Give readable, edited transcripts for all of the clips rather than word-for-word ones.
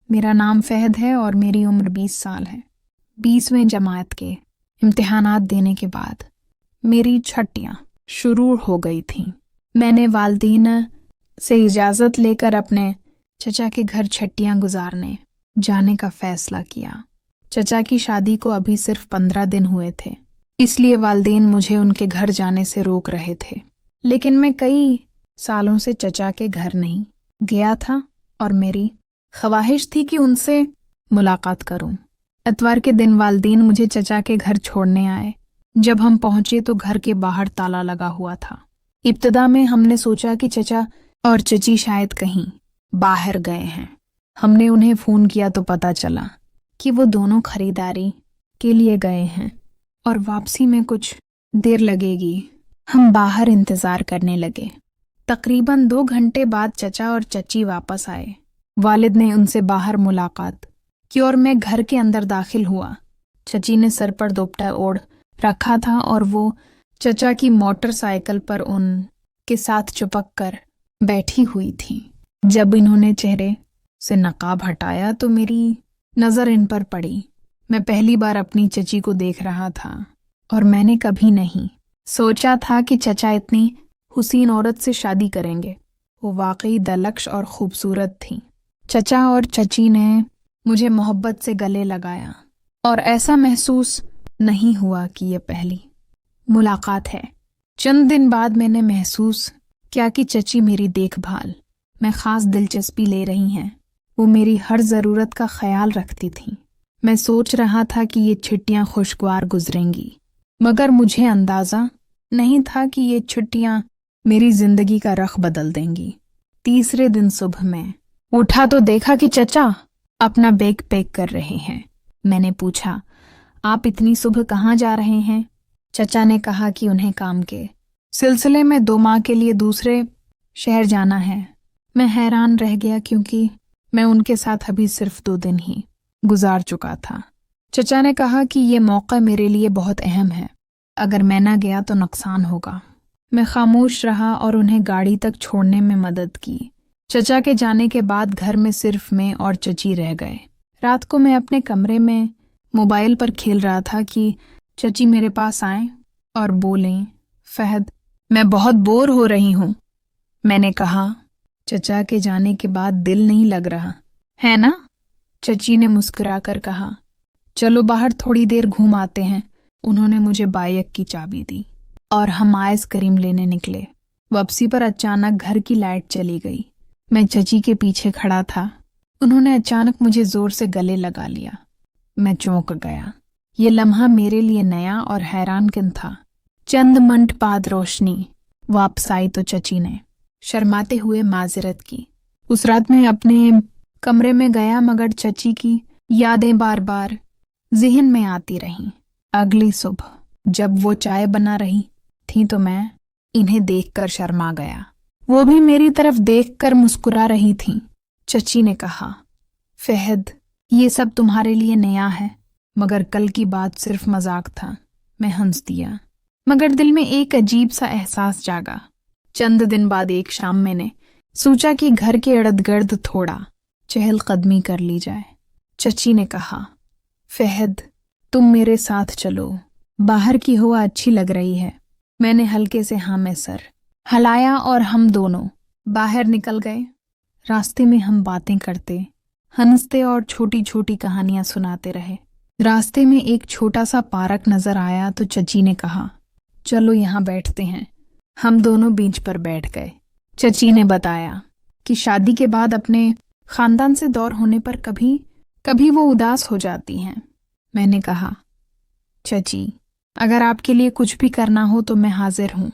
میرا نام فہد ہے اور میری عمر 20 سال ہے۔ 20ویں جماعت کے امتحانات دینے کے بعد میری چھٹیاں شروع ہو گئی تھیں۔ میں نے والدین سے اجازت لے کر اپنے چچا کے گھر چھٹیاں گزارنے جانے کا فیصلہ کیا۔ چچا کی شادی کو ابھی صرف 15 دن ہوئے تھے، اس لیے والدین مجھے ان کے گھر جانے سے روک رہے تھے، لیکن میں کئی سالوں سے چچا کے گھر نہیں گیا تھا اور میری خواہش تھی کہ ان سے ملاقات کروں۔ اتوار کے دن والدین مجھے چچا کے گھر چھوڑنے آئے۔ جب ہم پہنچے تو گھر کے باہر تالا لگا ہوا تھا۔ ابتدا میں ہم نے سوچا کہ چچا اور چچی شاید کہیں باہر گئے ہیں۔ ہم نے انہیں فون کیا تو پتہ چلا کہ وہ دونوں خریداری کے لیے گئے ہیں اور واپسی میں کچھ دیر لگے گی۔ ہم باہر انتظار کرنے لگے۔ تقریباً 2 گھنٹے بعد چچا اور چچی واپس آئے۔ والد نے ان سے باہر ملاقات کی اور میں گھر کے اندر داخل ہوا۔ چچی نے سر پر دوپٹہ اوڑھ رکھا تھا اور وہ چچا کی موٹر سائیکل پر ان کے ساتھ چپک کر بیٹھی ہوئی تھی۔ جب انہوں نے چہرے سے نقاب ہٹایا تو میری نظر ان پر پڑی۔ میں پہلی بار اپنی چچی کو دیکھ رہا تھا اور میں نے کبھی نہیں سوچا تھا کہ چچا اتنی حسین عورت سے شادی کریں گے۔ وہ واقعی دلکش اور خوبصورت تھیں۔ چچا اور چچی نے مجھے محبت سے گلے لگایا اور ایسا محسوس نہیں ہوا کہ یہ پہلی ملاقات ہے۔ چند دن بعد میں نے محسوس کیا کہ چچی میری دیکھ بھال میں خاص دلچسپی لے رہی ہیں۔ وہ میری ہر ضرورت کا خیال رکھتی تھیں۔ میں سوچ رہا تھا کہ یہ چھٹیاں خوشگوار گزریں گی، مگر مجھے اندازہ نہیں تھا کہ یہ چھٹیاں میری زندگی کا رخ بدل دیں گی۔ تیسرے دن صبح میں اٹھا تو دیکھا کہ چچا اپنا بیگ پیک کر رہے ہیں۔ میں نے پوچھا، آپ اتنی صبح کہاں جا رہے ہیں؟ چچا نے کہا کہ انہیں کام کے سلسلے میں 2 ماہ کے لیے دوسرے شہر جانا ہے۔ میں حیران رہ گیا کیونکہ میں ان کے ساتھ ابھی صرف 2 دن ہی گزار چکا تھا۔ چچا نے کہا کہ یہ موقع میرے لیے بہت اہم ہے، اگر میں نہ گیا تو نقصان ہوگا۔ میں خاموش رہا اور انہیں گاڑی تک چھوڑنے میں مدد کی۔ چچا کے جانے کے بعد گھر میں صرف میں اور چچی رہ گئے۔ رات کو میں اپنے کمرے میں موبائل پر کھیل رہا تھا کہ چچی میرے پاس آئیں اور بولیں، فہد، میں بہت بور ہو رہی ہوں۔ میں نے کہا، چچا کے جانے کے بعد دل نہیں لگ رہا ہے نا؟ چچی نے مسکرا کر کہا، چلو باہر تھوڑی دیر گھوم آتے ہیں۔ انہوں نے مجھے بائیک کی چابی دی اور ہم آئس کریم لینے نکلے۔ واپسی پر اچانک گھر کی لائٹ چلی گئی۔ میں چچی کے پیچھے کھڑا تھا۔ انہوں نے اچانک مجھے زور سے گلے لگا لیا۔ میں چونک گیا۔ یہ لمحہ میرے لیے نیا اور حیران کن تھا۔ چند منٹ بعد روشنی واپس آئی تو چچی نے شرماتے ہوئے معذرت کی۔ اس رات میں اپنے کمرے میں گیا مگر چچی کی یادیں بار بار ذہن میں آتی رہیں۔ اگلی صبح جب وہ چائے بنا رہی تھیں تو میں انہیں دیکھ کر شرما گیا۔ وہ بھی میری طرف دیکھ کر مسکرا رہی تھیں۔ چچی نے کہا، فہد، یہ سب تمہارے لیے نیا ہے، مگر کل کی بات صرف مذاق تھا۔ میں ہنس دیا، مگر دل میں ایک عجیب سا احساس جاگا۔ چند دن بعد ایک شام میں نے سوچا کہ گھر کے ارد گرد تھوڑا چہل قدمی کر لی جائے۔ چچی نے کہا، فہد، تم میرے ساتھ چلو، باہر کی ہوا اچھی لگ رہی ہے۔ میں نے ہلکے سے ہاں میں سر ہلایا اور ہم دونوں باہر نکل گئے۔ راستے میں ہم باتیں کرتے، ہنستے اور چھوٹی چھوٹی کہانیاں سناتے رہے۔ راستے میں ایک چھوٹا سا پارک نظر آیا تو چچی نے کہا، چلو یہاں بیٹھتے ہیں۔ ہم دونوں بینچ پر بیٹھ گئے۔ چچی نے بتایا کہ شادی کے بعد اپنے خاندان سے دور ہونے پر کبھی وہ اداس ہو جاتی ہیں۔ میں نے کہا، چچی، اگر آپ کے لیے کچھ بھی کرنا ہو تو میں حاضر ہوں۔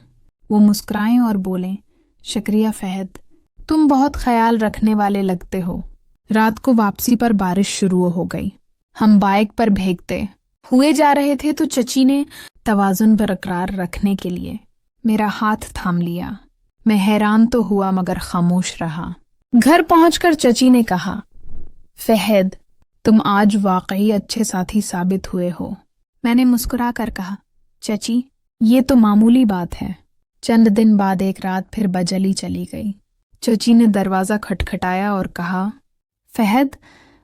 وہ مسکرائیں اور بولیں، شکریہ فہد، تم بہت خیال رکھنے والے لگتے ہو۔ رات کو واپسی پر بارش شروع ہو گئی۔ ہم بائیک پر بھیگتے ہوئے جا رہے تھے تو چچی نے توازن برقرار رکھنے کے لیے میرا ہاتھ تھام لیا۔ میں حیران تو ہوا مگر خاموش رہا۔ گھر پہنچ کر چچی نے کہا، فہد، تم آج واقعی اچھے ساتھی ثابت ہوئے ہو۔ میں نے مسکرا کر کہا، چچی، یہ تو معمولی بات ہے۔ چند دن بعد ایک رات پھر بجلی چلی گئی۔ چچی نے دروازہ کھٹکھٹایا اور کہا، فہد،